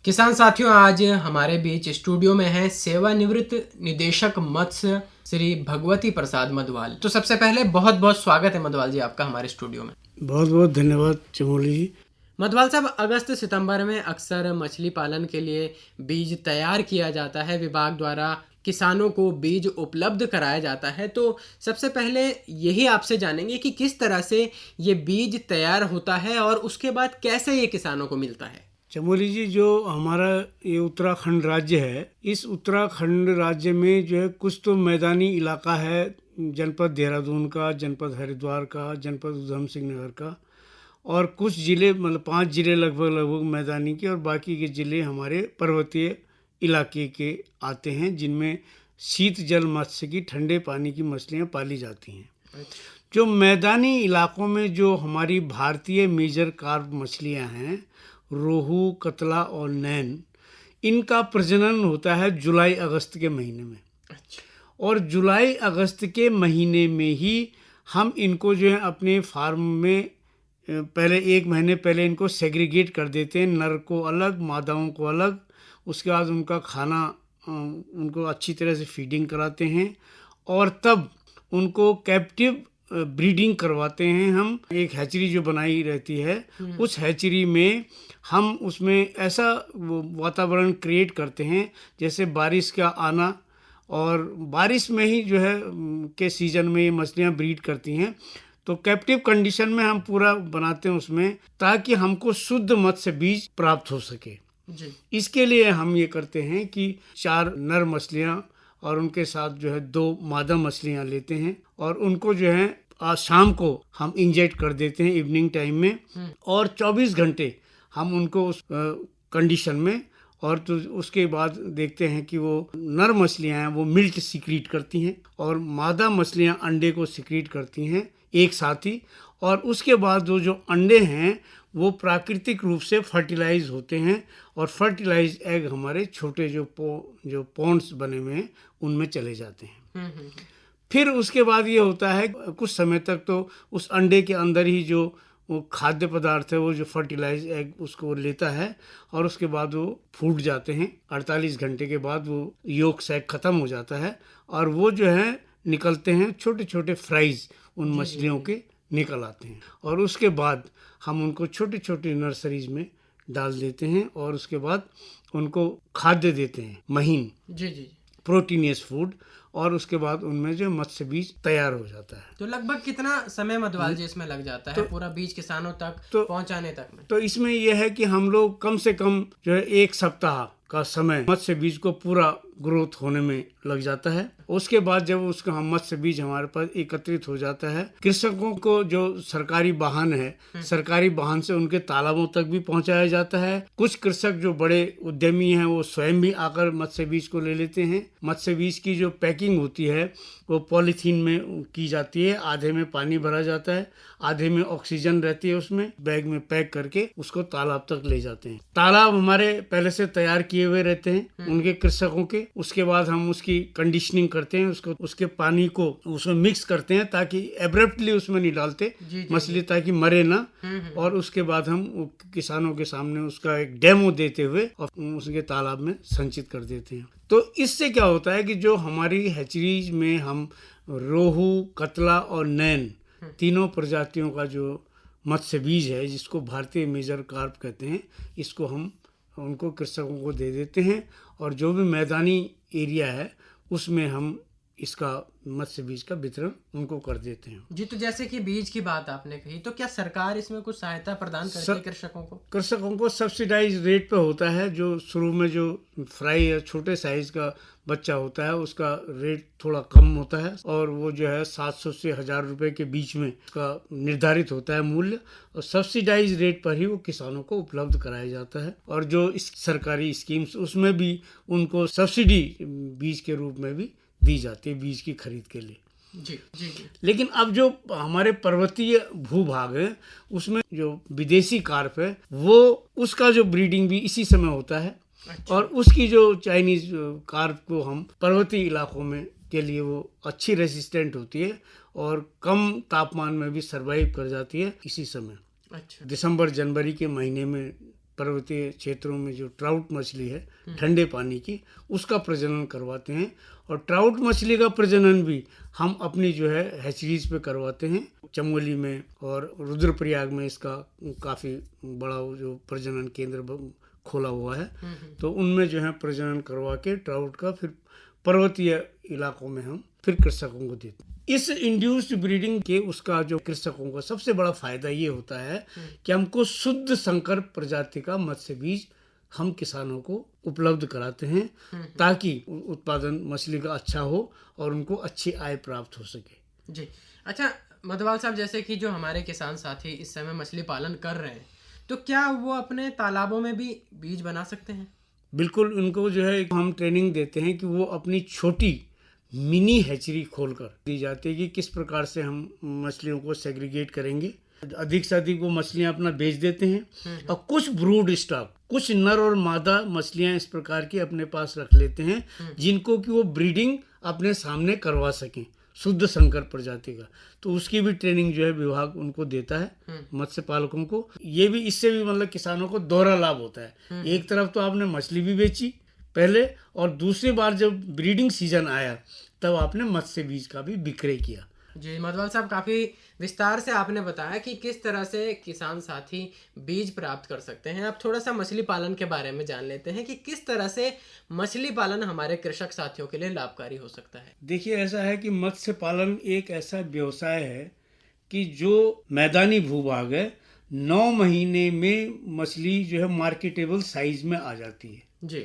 किसान साथियों, आज हमारे बीच स्टूडियो में हैं सेवानिवृत्त निदेशक मत्स्य श्री भगवती प्रसाद मधवाल। तो सबसे पहले बहुत बहुत स्वागत है मधवाल जी आपका हमारे स्टूडियो में। बहुत बहुत धन्यवाद चमोली जी। मधवाल साहब, अगस्त सितंबर में अक्सर मछली पालन के लिए बीज तैयार किया जाता है, विभाग द्वारा किसानों को बीज उपलब्ध कराया जाता है। तो सबसे पहले यही आपसे जानेंगे कि किस तरह से ये बीज तैयार होता है और उसके बाद कैसे ये किसानों को मिलता है। चमोली जी, जो हमारा ये उत्तराखंड राज्य है, इस उत्तराखंड राज्य में जो है कुछ तो मैदानी इलाका है, जनपद देहरादून का, जनपद हरिद्वार का, जनपद उधम सिंह नगर का, और कुछ जिले मतलब 5 जिले लगभग मैदानी के, और बाकी के जिले हमारे पर्वतीय इलाके के आते हैं, जिनमें शीत जल मत्स्य की ठंडे पानी की मछलियाँ पाली जाती हैं। जो मैदानी इलाकों में जो हमारी भारतीय मेजर कार्प मछलियाँ हैं, रोहू, कतला और नैन, इनका प्रजनन होता है जुलाई अगस्त के महीने में। और जुलाई अगस्त के महीने में ही हम इनको जो है अपने फार्म में पहले 1 महीने पहले इनको सेग्रीगेट कर देते हैं, नर को अलग, मादाओं को अलग। उसके बाद उनका खाना, उनको अच्छी तरह से फीडिंग कराते हैं और तब उनको कैप्टिव ब्रीडिंग करवाते हैं। हम एक हैचरी जो बनाई रहती है, उस हैचरी में हम उसमें ऐसा वातावरण क्रिएट करते हैं जैसे बारिश का आना, और बारिश में ही जो है के सीज़न में ये मछलियाँ ब्रीड करती हैं। तो कैप्टिव कंडीशन में हम पूरा बनाते हैं उसमें, ताकि हमको शुद्ध मत्स्य बीज प्राप्त हो सके जी। इसके लिए हम ये करते हैं कि 4 नर मछलियाँ और उनके साथ जो है 2 मादा मछलियाँ लेते हैं, और उनको जो है आज शाम को हम इंजेक्ट कर देते हैं इवनिंग टाइम में, और 24 घंटे हम उनको उस कंडीशन में, और तो उसके बाद देखते हैं कि वो नर मछलियाँ हैं वो मिल्क सीक्रेट करती हैं और मादा मछलियाँ अंडे को सीक्रेट करती हैं एक साथ ही। और उसके बाद जो अंडे हैं वो प्राकृतिक रूप से फर्टिलाइज होते हैं, और फर्टिलाइज एग हमारे छोटे जो पॉन्ड्स बने हुए हैं उनमें चले जाते हैं। फिर उसके बाद ये होता है कुछ समय तक तो उस अंडे के अंदर ही जो वो खाद्य पदार्थ है, वो जो फर्टिलाइज एग उसको लेता है, और उसके बाद वो फूट जाते हैं। 48 घंटे के बाद वो योक सैक ख़त्म हो जाता है, और वो जो है निकलते हैं छोटे छोटे फ्राइज उन मछलियों के निकल आते हैं। और उसके बाद हम उनको छोटे छोटे नर्सरीज में डाल देते हैं, और उसके बाद उनको खाद्य देते हैं, महीन जी प्रोटीनियस फूड, और उसके बाद उनमें जो मत्स्य बीज तैयार हो जाता है। तो लगभग कितना समय मधवाल जी इसमें लग जाता है पूरा बीज किसानों तक पहुंचाने तक में? तो इसमें यह है कि हम लोग कम से कम जो है 1 सप्ताह का समय मत्स्य बीज को पूरा ग्रोथ होने में लग जाता है। उसके बाद जब उसका हम मत्स्य बीज हमारे पास एकत्रित हो जाता है, कृषकों को जो सरकारी वाहन है, सरकारी वाहन से उनके तालाबों तक भी पहुंचाया जाता है। कुछ कृषक जो बड़े उद्यमी हैं वो स्वयं भी आकर मत्स्य बीज को ले लेते हैं। मत्स्य बीज की जो पैकिंग होती है वो पॉलीथीन में की जाती है, आधे में पानी भरा जाता है, आधे में ऑक्सीजन रहती है, उसमें बैग में पैक करके उसको तालाब तक ले जाते हैं। तालाब हमारे पहले से तैयार किए हुए रहते हैं उनके कृषकों के। उसके बाद हम उसकी कंडीशनिंग करते हैं, उसको उसके पानी को उसमें मिक्स करते हैं, ताकि एब्रप्टली उसमें नहीं डालते मछली, ताकि मरे ना। और उसके बाद हम किसानों के सामने उसका एक डेमो देते हुए और उसके तालाब में संचित कर देते हैं। तो इससे क्या होता है कि जो हमारी हैचरीज में हम रोहू, कतला और नैन तीनों प्रजातियों का जो मत्स्य बीज है, जिसको भारतीय मेजर कार्प कहते हैं, इसको हम उनको कृषकों को दे देते हैं, और जो भी मैदानी एरिया है उसमें हम इसका मत्स्य बीज का वितरण उनको कर देते हैं जी। तो जैसे कि बीज की बात आपने कही, तो क्या सरकार इसमें कुछ सहायता प्रदान करती है कृषकों को? कृषकों को सब्सिडाइज रेट पे होता है। जो शुरू में जो फ्राई या छोटे साइज का बच्चा होता है उसका रेट थोड़ा कम होता है, और वो जो है 700 से 1000 रुपए के बीच में उसका निर्धारित होता है मूल्य, और सब्सिडाइज रेट पर ही वो किसानों को उपलब्ध कराया जाता है। और जो इस सरकारी स्कीम्स उसमें भी उनको सब्सिडी बीज के रूप में भी दी जाती है बीज की खरीद के लिए जी। लेकिन अब जो हमारे पर्वतीय भूभाग है उसमें जो विदेशी कार्प है वो उसका जो ब्रीडिंग भी इसी समय होता है। अच्छा। और उसकी जो चाइनीज कार्प को हम पर्वतीय इलाकों में के लिए वो अच्छी रेसिस्टेंट होती है और कम तापमान में भी सरवाइव कर जाती है इसी समय। अच्छा। दिसंबर जनवरी के महीने में पर्वतीय क्षेत्रों में जो ट्राउट मछली है ठंडे पानी की, उसका प्रजनन करवाते हैं। और ट्राउट मछली का प्रजनन भी हम अपनी जो है हैचरीज पे करवाते हैं, चमोली में और रुद्रप्रयाग में इसका काफ़ी बड़ा जो प्रजनन केंद्र खोला हुआ है। तो उनमें जो है प्रजनन करवा के ट्राउट का फिर पर्वतीय इलाकों में हम फिर कृषकों को देते हैं। इस इंड्यूस्ड ब्रीडिंग के उसका जो कृषकों का सबसे बड़ा फायदा ये होता है कि हमको शुद्ध संकर प्रजाति का मत्स्य बीज हम किसानों को उपलब्ध कराते हैं, ताकि उत्पादन मछली का अच्छा हो और उनको अच्छी आय प्राप्त हो सके। जी अच्छा मधवाल साहब, जैसे कि जो हमारे किसान साथी इस समय मछली पालन कर रहे हैं, तो क्या वो अपने तालाबों में भी बीज बना सकते हैं? बिल्कुल, उनको जो है हम ट्रेनिंग देते हैं कि वो अपनी छोटी मिनी हैचरी खोलकर दी जाती है कि किस प्रकार से हम मछलियों को सेग्रीगेट करेंगे। अधिक से अधिक वो मछलियां अपना बेच देते हैं और कुछ ब्रूड स्टॉक, कुछ नर और मादा मछलियां इस प्रकार की अपने पास रख लेते हैं जिनको कि वो ब्रीडिंग अपने सामने करवा सकें शुद्ध संकर प्रजाति का। तो उसकी भी ट्रेनिंग जो है विभाग उनको देता है मत्स्य पालकों को। ये भी इससे भी मतलब किसानों को दोहरा लाभ होता है। एक तरफ तो आपने मछली भी बेची पहले, और दूसरी बार जब ब्रीडिंग सीजन आया तब आपने मत्स्य बीज का भी विक्रय किया। जी मधवाल साहब, काफ़ी विस्तार से आपने बताया कि किस तरह से किसान साथी बीज प्राप्त कर सकते हैं। अब थोड़ा सा मछली पालन के बारे में जान लेते हैं कि किस तरह से मछली पालन हमारे कृषक साथियों के लिए लाभकारी हो सकता है। देखिए, ऐसा है कि मत्स्य पालन एक ऐसा व्यवसाय है कि जो मैदानी भूभाग है, 9 महीने में मछली जो है मार्केटेबल साइज में आ जाती है जी।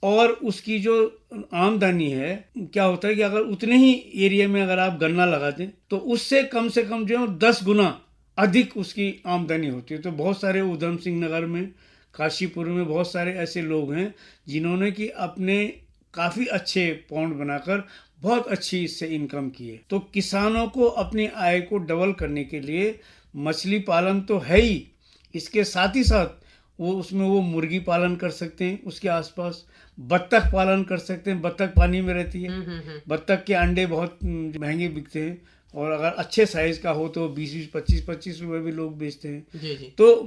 और उसकी जो आमदनी है, क्या होता है कि अगर उतने ही एरिया में अगर आप गन्ना लगा दें तो उससे कम से कम जो है 10 गुना अधिक उसकी आमदनी होती है। तो बहुत सारे उधम सिंह नगर में, काशीपुर में बहुत सारे ऐसे लोग हैं जिन्होंने कि अपने काफ़ी अच्छे पॉन्ड बनाकर बहुत अच्छी इससे इनकम की है। तो किसानों को अपनी आय को डबल करने के लिए मछली पालन तो है ही, इसके साथ ही साथ वो मुर्गी पालन कर सकते हैं, उसके आसपास बत्तख पालन कर सकते हैं। बत्तख पानी में रहती है, बत्तख के अंडे बहुत महंगे बिकते हैं और अगर अच्छे साइज का हो तो 20-20, 25-25 रुपए भी लोग बेचते हैं। जी जी। तो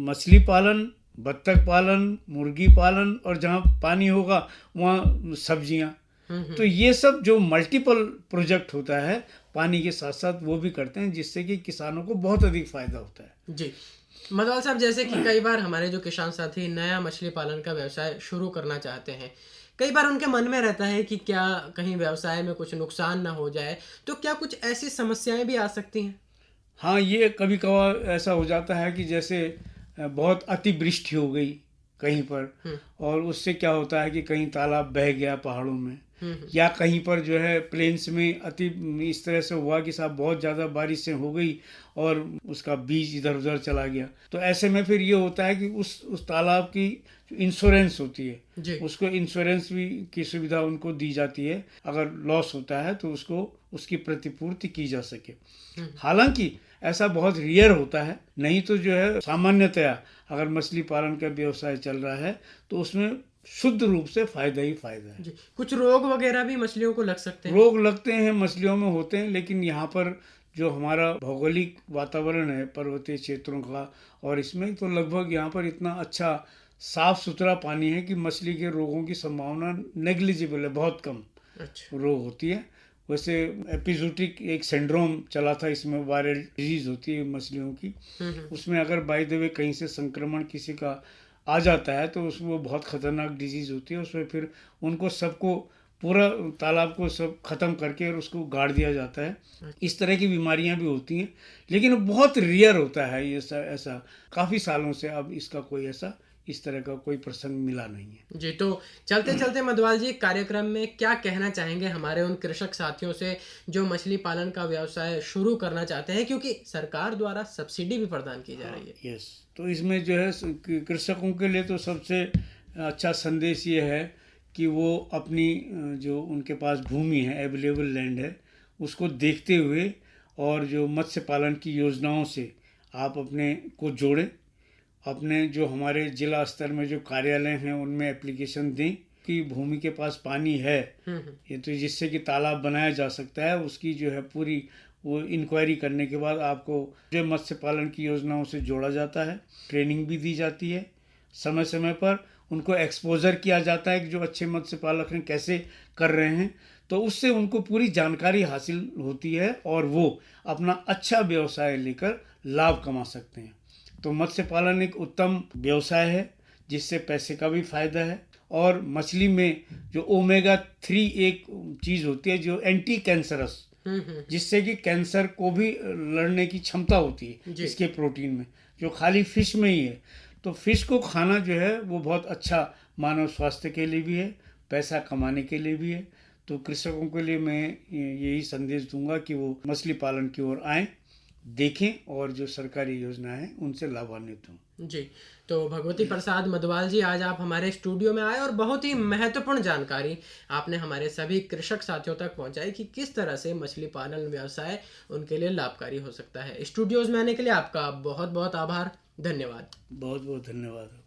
मछली पालन, बत्तख पालन, मुर्गी पालन और जहाँ पानी होगा वहाँ सब्जियाँ, तो ये सब जो मल्टीपल प्रोजेक्ट होता है पानी के साथ साथ वो भी करते हैं, जिससे कि किसानों को बहुत अधिक फायदा होता है। जी मधवाल साहब, जैसे कि कई बार हमारे जो किसान साथी नया मछली पालन का व्यवसाय शुरू करना चाहते हैं, कई बार उनके मन में रहता है कि क्या कहीं व्यवसाय में कुछ नुकसान ना हो जाए, तो क्या कुछ ऐसी समस्याएं भी आ सकती हैं? हाँ, ये कभी कभार ऐसा हो जाता है कि जैसे बहुत अतिवृष्टि हो गई कहीं पर और उससे क्या होता है कि कहीं तालाब बह गया पहाड़ों में, या कहीं पर जो है प्लेन्स में इस तरह से हुआ कि साहब बहुत ज़्यादा बारिश से हो गई और उसका बीज इधर उधर चला गया। तो ऐसे में फिर ये होता है कि उस तालाब की इंश्योरेंस होती है, उसको इंश्योरेंस भी की सुविधा उनको दी जाती है। अगर लॉस होता है तो उसको उसकी प्रतिपूर्ति की जा सके। हालांकि ऐसा बहुत रेयर होता है, नहीं तो जो है सामान्यतया अगर मछली पालन का व्यवसाय चल रहा है तो उसमें शुद्ध रूप से फायदा ही फायदा है। जी। कुछ रोग वगैरह भी मछलियों को लग सकते हैं? रोग लगते हैं, मछलियों में होते हैं, लेकिन यहाँ पर जो हमारा भौगोलिक वातावरण है पर्वतीय क्षेत्रों का, और इसमें तो लगभग यहाँ पर इतना अच्छा साफ सुथरा पानी है कि मछली के रोगों की संभावना नेग्लिजिबल है, बहुत कम रोग होती है। वैसे एपिजोटिक एक सिंड्रोम चला था, इसमें वायरल डिजीज होती है मछलियों की, उसमें अगर बाय द वे कहीं से संक्रमण किसी का आ जाता है तो उसमें वो बहुत खतरनाक डिजीज होती है। उसमें फिर उनको सबको पूरा तालाब को सब खत्म करके और उसको गाड़ दिया जाता है। इस तरह की बीमारियां भी होती हैं, लेकिन बहुत रेयर होता है ये ऐसा। काफ़ी सालों से अब इसका कोई ऐसा इस तरह का कोई प्रसंग मिला नहीं है। जी, तो चलते चलते मधवाल जी, कार्यक्रम में क्या कहना चाहेंगे हमारे उन कृषक साथियों से जो मछली पालन का व्यवसाय शुरू करना चाहते हैं, क्योंकि सरकार द्वारा सब्सिडी भी प्रदान की जा रही है। यस, तो इसमें जो है कृषकों के लिए तो सबसे अच्छा संदेश ये है कि वो अपनी जो उनके पास भूमि है, अवेलेबल लैंड है, उसको देखते हुए और जो मत्स्य पालन की योजनाओं से आप अपने को जोड़ें। अपने जो हमारे जिला स्तर में जो कार्यालय हैं उनमें एप्लीकेशन दें कि भूमि के पास पानी है, ये तो जिससे कि तालाब बनाया जा सकता है, उसकी जो है पूरी वो इंक्वायरी करने के बाद आपको जो मत्स्य पालन की योजनाओं से जोड़ा जाता है, ट्रेनिंग भी दी जाती है समय समय पर उनको एक्सपोजर किया जाता है कि जो अच्छे मत्स्य पालक हैं कैसे कर रहे हैं, तो उससे उनको पूरी जानकारी हासिल होती है और वो अपना अच्छा व्यवसाय लेकर लाभ कमा सकते हैं। तो मत्स्य पालन एक उत्तम व्यवसाय है जिससे पैसे का भी फायदा है, और मछली में जो ओमेगा 3 एक चीज़ होती है जो एंटी कैंसरस, जिससे कि कैंसर को भी लड़ने की क्षमता होती है जी। इसके प्रोटीन में, जो खाली फिश में ही है। तो फिश को खाना जो है वो बहुत अच्छा मानव स्वास्थ्य के लिए भी है, पैसा कमाने के लिए भी है। तो कृषकों के लिए मैं यही संदेश दूंगा कि वो मछली पालन की ओर आएँ, देखें और जो सरकारी योजना है उनसे लाभान्वित हों। जी। तो भगवती प्रसाद मधवाल जी, आज आप हमारे स्टूडियो में आए और बहुत ही महत्वपूर्ण जानकारी आपने हमारे सभी कृषक साथियों तक पहुंचाई कि किस तरह से मछली पालन व्यवसाय उनके लिए लाभकारी हो सकता है। स्टूडियोज में आने के लिए आपका बहुत बहुत आभार। धन्यवाद। बहुत बहुत धन्यवाद।